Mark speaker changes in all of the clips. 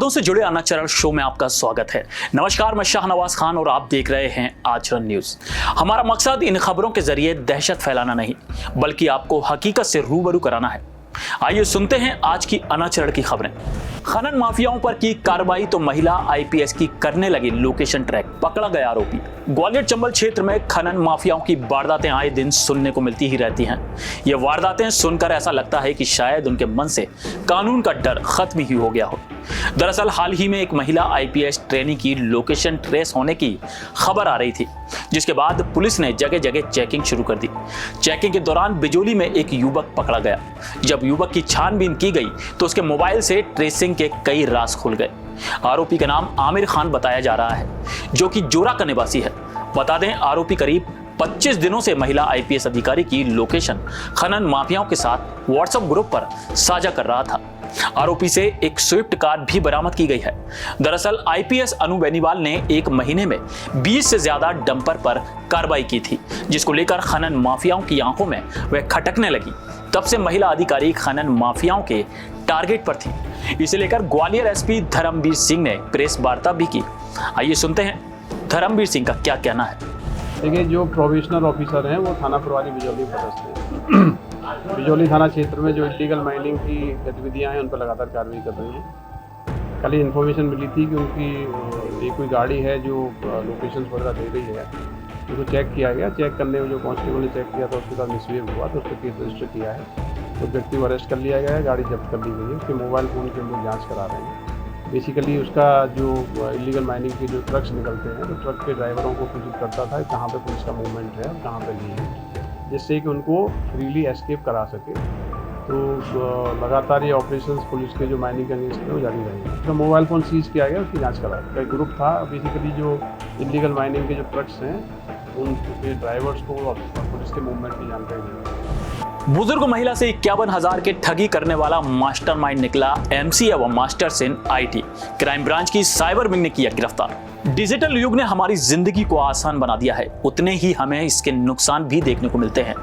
Speaker 1: अपराधों से जुड़े अनाचरण शो में आपका स्वागत है। नमस्कार, मैं शाहनवाज खान और आप देख रहे हैं आचरण न्यूज। हमारा मकसद इन खबरों के जरिए दहशत फैलाना नहीं, बल्कि आपको हकीकत से रूबरू कराना है। आइए सुनते हैं आज की अनाचरण की खबरें। खनन माफियाओं पर की कार्रवाई तो महिला आईपीएस की करने लगी लोकेशन ट्रैक, पकड़ा गया आरोपी। ग्वालियर चंबल क्षेत्र में खनन माफियाओं की वारदातें आए दिन सुनने को मिलती ही रहती हैं। ये वारदातें सुनकर ऐसा लगता है कि शायद उनके मन से कानून का डर खत्म ही हो गया हो। दरअसल हाल ही में एक महिला आईपीएस ट्रेनी की लोकेशन ट्रेस होने की खबर आ रही थी, जिसके बाद पुलिस ने जगह जगह चेकिंग शुरू कर दी। चेकिंग के दौरान बिजोली में एक युवक पकड़ा गया। जब युवक की छानबीन की गई तो उसके मोबाइल से ट्रेसिंग के कई राज खुल गए। आरोपी का नाम आमिर खान बताया जा रहा है, जो कि जोरा का निवासी है। बता दें, आरोपी करीब 25 दिनों से महिला आईपीएस अधिकारी की लोकेशन खनन माफियाओं के साथ व्हाट्सएप ग्रुप पर साझा कर रहा था। आरोपी से एक स्विफ्ट कार भी बरामद की गई है। दरअसल आईपीएस अनु बेनीवाल ने एक महीने में 20 से ज्यादा डंपर पर कार्रवाई की थी, जिसको लेकर खनन माफियाओं की आंखों में वह खटकने लगी। तब से महिला अधिकारी खनन माफियाओं के टारगेट पर थी। इसे लेकर ग्वालियर एसपी धर्मवीर सिंह ने प्रेस वार्ता भी की। आइए सुनते हैं धर्मवीर सिंह का क्या कहना है।
Speaker 2: देखिए, जो प्रोविजनल ऑफिसर हैं वो थाना प्रभारी बिजौली पदस्थ हैं। बिजौली थाना क्षेत्र में जो इलीगल माइनिंग की गतिविधियां हैं उन पर लगातार कार्रवाई कर रही हैं। कल इन्फॉर्मेशन मिली थी कि उनकी एक कोई गाड़ी है जो लोकेशन वगैरह दे रही है, उसको चेक किया गया। चेक करने में जो कांस्टेबल ने चेक किया था उसके साथ मिसबिहेव हुआ तो उस पर केस रजिस्टर किया है। उस व्यक्ति को अरेस्ट कर लिया गया है, गाड़ी जब्त कर ली गई है। उसके मोबाइल फ़ोन की हम लोग जाँच करा रहे हैं। बेसिकली उसका जो इलीगल माइनिंग के जो ट्रक्स निकलते हैं तो ट्रक के ड्राइवरों को सूचित करता था कहाँ पे पुलिस का मूवमेंट है और कहाँ पे नहीं है, जिससे कि उनको फ्रीली एस्केप करा सके। तो लगातार ये ऑपरेशंस पुलिस के जो माइनिंग के अगेंस्ट में वो जारी रहेंगे। तो मोबाइल फ़ोन सीज किया गया, उसकी जांच करा गया। ग्रुप था बेसिकली जो इलीगल माइनिंग के जो ट्रक्स हैं उनके ड्राइवर्स को पुलिस के मूवमेंट की जानकारी दी।
Speaker 1: बुजुर्ग महिला से 51,000 के ठगी करने वाला मास्टरमाइंड निकला एमसी एवं masters in IT. Crime branch की साइबर विंग ने किया गिरफ्तार। डिजिटल युग ने हमारी जिंदगी को आसान बना दिया है, उतने ही हमें इसके नुकसान भी देखने को मिलते हैं।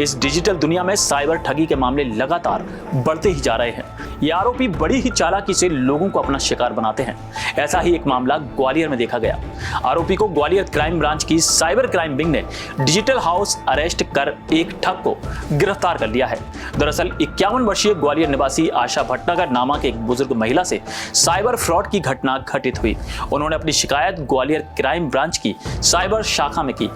Speaker 1: इस डिजिटल दुनिया में साइबर ठगी के मामले लगातार बढ़ते ही जा रहे हैं। ये आरोपी बड़ी ही चालाकी से लोगों को अपना शिकार बनाते हैं। ऐसा ही एक मामला ग्वालियर में देखा गया। आरोपी को ग्वालियर क्राइम ब्रांच की साइबर क्राइम विंग ने डिजिटल हाउस अरेस्ट कर एक ठग को गिरफ्तार कर लिया है। दरअसल 51 वर्षीय ग्वालियर निवासी आशा भटनागर नामक एक बुजुर्ग महिला से साइबर फ्रॉड की घटना घटित हुई। उन्होंने अपनी शिकायत ग्वालियर क्राइम ब्रांच की साइबर शाखा में की।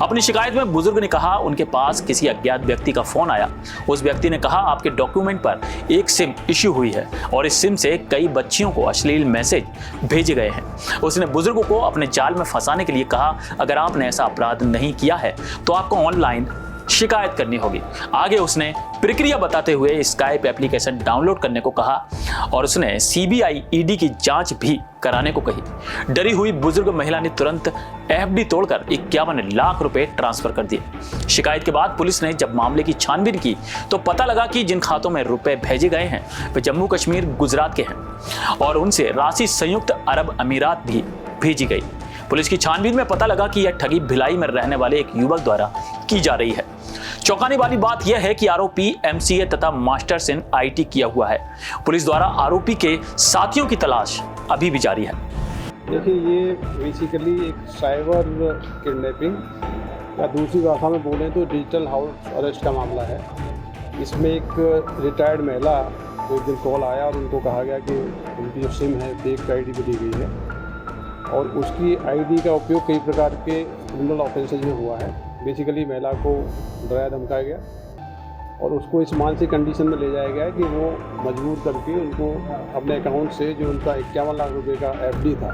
Speaker 1: अपनी शिकायत में बुजुर्ग ने कहा उनके पास किसी अज्ञात व्यक्ति का फोन आया। उस व्यक्ति ने कहा आपके डॉक्यूमेंट पर एक सिम इश्यू हुई है और इस सिम से कई बच्चियों को अश्लील मैसेज भेजे गए हैं। उसने बुजुर्ग को अपने जाल में फंसाने के लिए कहा अगर आपने ऐसा अपराध नहीं किया है तो आपको ऑनलाइन शिकायत करनी होगी। आगे उसने प्रक्रिया बताते हुए स्काइप एप्लीकेशन डाउनलोड करने को कहा और उसने सीबीआई ईडी की जांच भी कराने को कही। डरी हुई बुजुर्ग महिला ने तुरंत एफडी तोड़कर 51 लाख रुपए ट्रांसफर कर दिए। शिकायत के बाद पुलिस ने जब मामले की छानबीन की तो पता लगा कि जिन खातों में रुपए भेजे गए हैं वे जम्मू कश्मीर, गुजरात के हैं और उनसे राशि संयुक्त अरब अमीरात भी भेजी गई। पुलिस की छानबीन में पता लगा कि यह ठगी भिलाई में रहने वाले एक युवक द्वारा की जा रही है। चौंकाने वाली बात यह है कि आरोपी एमसीए तथा मास्टर्स इन आईटी किया हुआ है। पुलिस द्वारा आरोपी के साथियों की तलाश अभी भी जारी है।
Speaker 2: देखिए, ये बेसिकली एक साइबर किडनैपिंग या दूसरी भाषा में बोलें तो डिजिटल हाउस अरेस्ट का मामला है। इसमें एक रिटायर्ड महिला को एक दिन कॉल आया और उनको कहा गया कि उनकी जो सिम है फेक आईडी पे दी गई है और उसकी आईडी का उपयोग कई प्रकार के क्रिमिनल ऑफेंसेज में हुआ है। बेसिकली महिला को डराया धमकाया गया और उसको इस मानसिक कंडीशन में ले जाया गया कि वो मजबूर करके उनको अपने अकाउंट से जो उनका 51 लाख रुपए का एफडी था,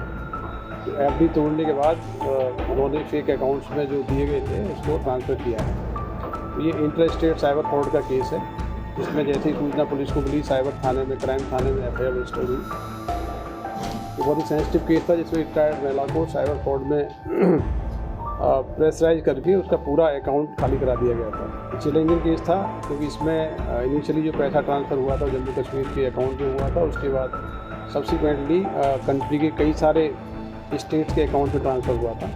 Speaker 2: तो एफडी तोड़ने के बाद उन्होंने फेक अकाउंट्स में जो दिए गए थे उसको ट्रांसफ़र किया है। तो ये इंटर स्टेट साइबर फ्रॉड का केस है, जिसमें जैसे ही सूचना पुलिस को मिली साइबर थाने में, क्राइम थाने में एफआईआर रजिस्टर हुई। तो बहुत ही सेंसिटिव केस था जिसमें रिटायर्ड महिला को साइबर फ्रॉड में प्रेशराइज करके उसका पूरा अकाउंट खाली करा दिया गया था। चैलेंजिंग केस था क्योंकि इसमें इनिशियली जो पैसा ट्रांसफ़र हुआ था जम्मू कश्मीर के अकाउंट में हुआ था, उसके बाद सब्सिक्वेंटली कंट्री के कई सारे स्टेट्स के अकाउंट में ट्रांसफ़र हुआ था।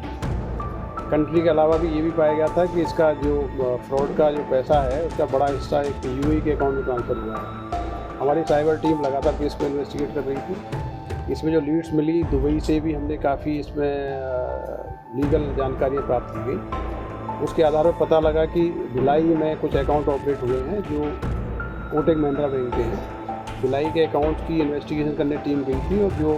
Speaker 2: कंट्री के अलावा भी ये भी पाया गया था कि इसका जो फ्रॉड का जो पैसा है उसका बड़ा हिस्सा एक यूएई के अकाउंट में ट्रांसफ़र हुआ है। हमारी साइबर टीम लगातार केस को इन्वेस्टिगेट कर रही थी। इसमें जो लीड्स मिली दुबई से भी हमने काफ़ी इसमें लीगल जानकारियाँ प्राप्त की गई। उसके आधार पर पता लगा कि भिलाई में कुछ अकाउंट ऑपरेट हुए हैं जो कोटक महिंद्रा बैंक के हैं। भिलाई के अकाउंट्स की इन्वेस्टिगेशन करने टीम गई थी और जो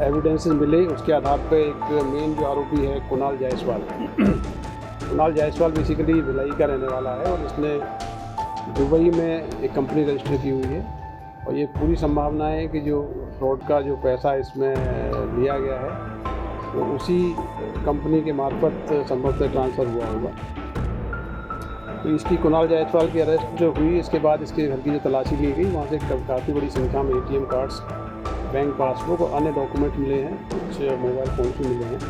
Speaker 2: एविडेंसेस मिले उसके आधार पर एक मेन जो आरोपी है कुणाल जायसवाल कुणाल जायसवाल बेसिकली भिलाई का रहने वाला है और इसने दुबई में एक कंपनी रजिस्टर की हुई है और ये पूरी संभावना है कि जो फ्रॉड का जो पैसा इसमें लिया गया है वो उसी कंपनी के मार्फत संभवतः ट्रांसफ़र हुआ होगा। तो इसकी कुणाल जायसवाल की अरेस्ट जो हुई इसके बाद इसके घर की जो तलाशी ली गई वहाँ से काफ़ी बड़ी संख्या में ATM कार्ड्स, बैंक पासबुक और अन्य डॉक्यूमेंट मिले हैं, कुछ मोबाइल फ़ोन भी मिले हैं।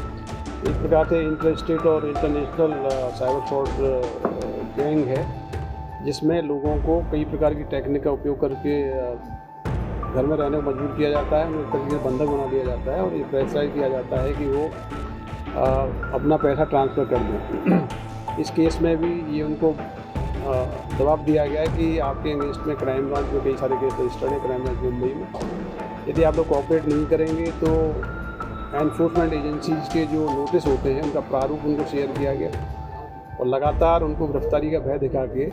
Speaker 2: इस प्रकार से इंटर स्टेट और इंटरनेशनल साइबर फ्रॉड गैंग है जिसमें लोगों को कई प्रकार की टेक्निक का उपयोग करके घर में रहने को मजबूर किया जाता है, उन्हें तरीके से बंधक बना दिया जाता है और ये प्रेशराइज किया जाता है कि वो अपना पैसा ट्रांसफ़र कर दें। इस केस में भी ये उनको दबाव दिया गया है कि आपके अगेंस्ट में क्राइम ब्रांच में कई सारे केस रजिस्टर्ड है क्राइम ब्रांच मुंबई में। यदि आप लोग कोऑपरेट नहीं करेंगे तो एनफोर्समेंट एजेंसीज के जो नोटिस होते हैं उनका प्रारूप उनको शेयर किया गया और लगातार उनको गिरफ्तारी का भय दिखा के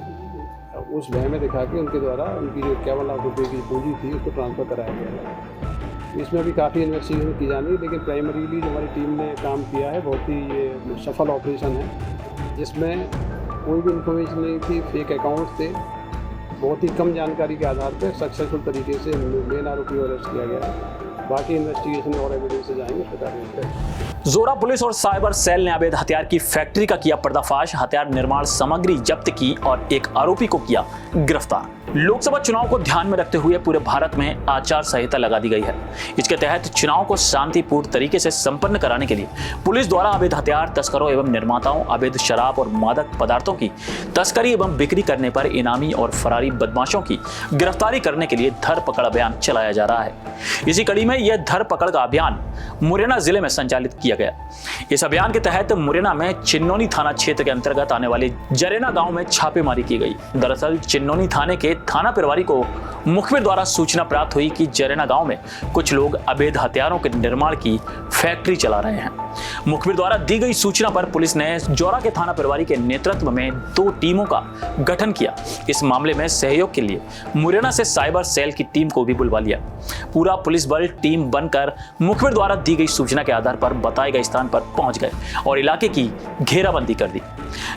Speaker 2: उस भय में दिखा के उनके द्वारा उनकी जो 51 लाख रुपये की पूंजी थी उसको ट्रांसफ़र कराया गया है। इसमें भी काफ़ी इन्वेस्टिगेशन की जानी है लेकिन प्राइमरीली जो हमारी टीम ने काम किया है बहुत ही ये सफल ऑपरेशन है जिसमें कोई भी इन्फॉर्मेशन नहीं थी, फेक अकाउंट्स थे। बहुत ही कम जानकारी के आधार पर सक्सेसफुल तरीके से मेन आरोपी को अरेस्ट किया गया है। बाकी इन्वेस्टिगेशन और एविडेंस से जाएंगे उस प्रकार।
Speaker 1: जोरा पुलिस और साइबर सेल ने अवैध हथियार की फैक्ट्री का किया पर्दाफाश, हथियार निर्माण सामग्री जब्त की और एक आरोपी को किया गिरफ्तार। लोकसभा चुनाव को ध्यान में रखते हुए पूरे भारत में आचार संहिता लगा दी गई है। इसके तहत चुनाव को शांतिपूर्ण तरीके से संपन्न कराने के लिए पुलिस द्वारा अवैध हथियार तस्करों एवं निर्माताओं, अवैध शराब और मादक पदार्थों की तस्करी एवं बिक्री करने पर इनामी और फरारी बदमाशों की गिरफ्तारी करने के लिए धरपकड़ अभियान चलाया जा रहा है। इसी कड़ी में यह धरपकड़ का अभियान मुरैना जिले में संचालित किया गया। इस अभियान के तहत मुरैना में चिन्नौनी थाना क्षेत्र के अंतर्गत आने वाले जरेना गांव में छापेमारी की गई। दरअसल चिन्नौनी थाने के थाना प्रभारी को मुखबिर द्वारा सूचना प्राप्त हुई कि जरेना गांव में कुछ लोग अवैध हथियारों के निर्माण की फैक्ट्री चला रहे हैं। मुखबिर द्वारा दी गई सूचना पर पुलिस ने जोरा के थाना प्रभारी के नेतृत्व में 2 टीमों का गठन किया। इस मामले में सहयोग के लिए मुरैना से साइबर सेल की टीम को भी बुलवा लिया। पूरा पुलिस बल टीम बनकर मुखबिर द्वारा दी गई सूचना के आधार पर बताए गए स्थान पर पहुंच गए और इलाके की घेराबंदी कर दी।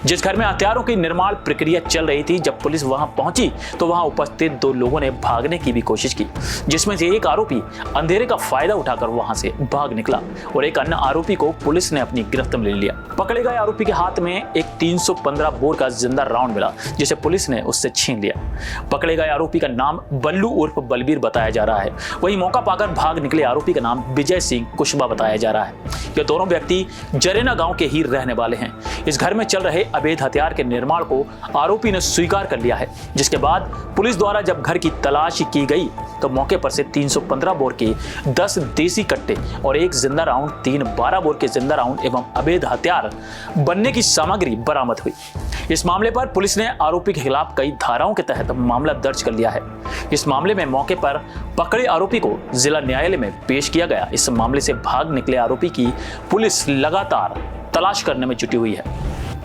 Speaker 1: जिस घर में हथियारों की निर्माण प्रक्रिया चल रही थी, जब पुलिस वहां पहुंची तो वहां उपस्थित 2 लोगों ने भागने की भी कोशिश की, जिसमें से एक आरोपी अंधेरे का फायदा उठाकर वहां से भाग निकला और एक अन्य आरोपी को पुलिस ने अपनी गिरफ्त में ले लिया। पकड़े गए आरोपी के हाथ में एक 315 बोर का जिंदा राउंड मिला, जिसे पुलिस ने उससे छीन लिया। पकड़े गए आरोपी का नाम बल्लू उर्फ बलबीर बताया जा रहा है। वहीं मौका पाकर भाग निकले आरोपी का नाम विजय सिंह कुशबा बताया जा रहा है। ये दोनों व्यक्ति जरेना गांव के ही रहने वाले हैं। इस घर में चल रहे अवैध हथियार के निर्माण को आरोपी ने स्वीकार कर लिया है, जिसके बाद पुलिस द्वारा जब घर की तलाशी की गई तो मौके पर से 315 बोर के 10 देसी कट्टे और एक जिंदा राउंड, 3 12 बोर के जिंदा राउंड एवं अवैध हथियार बनने की सामग्री बरामद हुई। इस मामले पर पुलिस ने आरोपी के खिलाफ कई धाराओं के तहत मामला दर्ज कर लिया है। इस मामले में मौके पर पकड़े आरोपी को जिला न्यायालय में पेश किया गया। इस मामले से भाग निकले आरोपी की पुलिस लगातार तलाश करने में जुटी हुई है।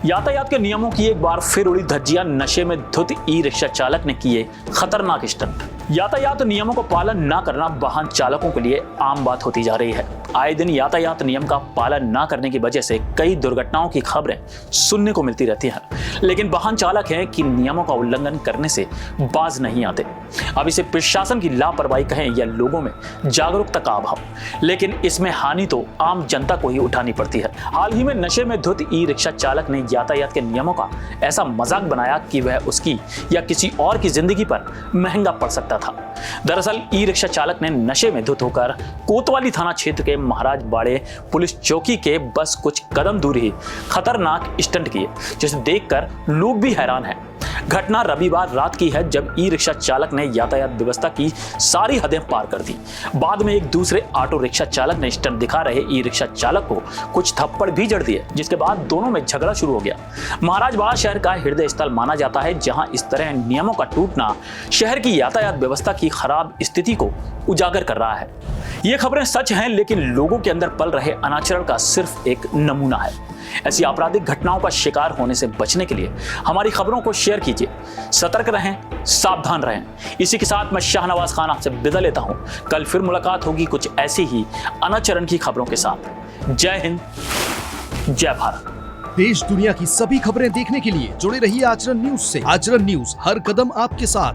Speaker 1: यातायात के नियमों की एक बार फिर उड़ी धज्जियां, नशे में धुत ई-रिक्शा चालक ने किए खतरनाक स्टंट। यातायात नियमों का पालन न करना वाहन चालकों के लिए आम बात होती जा रही है। आए दिन यातायात नियम का पालन न करने की वजह से कई दुर्घटनाओं की खबरें सुनने को मिलती रहती हैं, लेकिन वाहन चालक हैं कि नियमों का उल्लंघन करने से बाज नहीं आते। अब इसे प्रशासन की लापरवाही कहें या लोगों में जागरूकता का अभाव, लेकिन इसमें हानि तो आम जनता को ही उठानी पड़ती है। हाल ही में नशे में धुत ई-रिक्शा चालक ने यातायात के नियमों का ऐसा मजाक बनाया कि वह उसकी या किसी और की जिंदगी पर महंगा पड़ सकता था। दरअसल ई-रिक्शा चालक ने नशे में धुत होकर कोतवाली थाना क्षेत्र के महाराज बाड़े पुलिस चौकी के बस कुछ कदम दूर ही खतरनाक स्टंट किए, जिसे देखकर लोग भी हैरान हैं। घटना रविवार रात की है, जब ई रिक्शा चालक ने यातायात व्यवस्था की सारी हदें पार कर दी। बाद में एक दूसरे ऑटो रिक्शा चालक ने स्टंट दिखा रहे ई रिक्शा चालक को कुछ थप्पड़ भी जड़ दिए, जिसके बाद दोनों में झगड़ा शुरू हो गया। महाराजवाड़ा शहर का हृदय स्थल माना जाता है, जहां इस तरह नियमों का टूटना शहर की यातायात व्यवस्था की खराब स्थिति को उजागर कर रहा है। ये खबरें सच हैं, लेकिन लोगों के अंदर पल रहे अनाचरण का सिर्फ एक नमूना है। ऐसी आपराधिक घटनाओं का शिकार होने से बचने के लिए हमारी खबरों को शेयर कीजिए। सतर्क रहें, सावधान रहें। इसी के साथ मैं शाहनवाज खान आपसे विदा लेता हूं। कल फिर मुलाकात होगी कुछ ऐसी ही अनाचरण की खबरों के साथ। जय हिंद, जय भारत।
Speaker 3: देश दुनिया की सभी खबरें देखने के लिए जुड़े रहिए आचरण न्यूज से। आचरण न्यूज, हर कदम आपके साथ।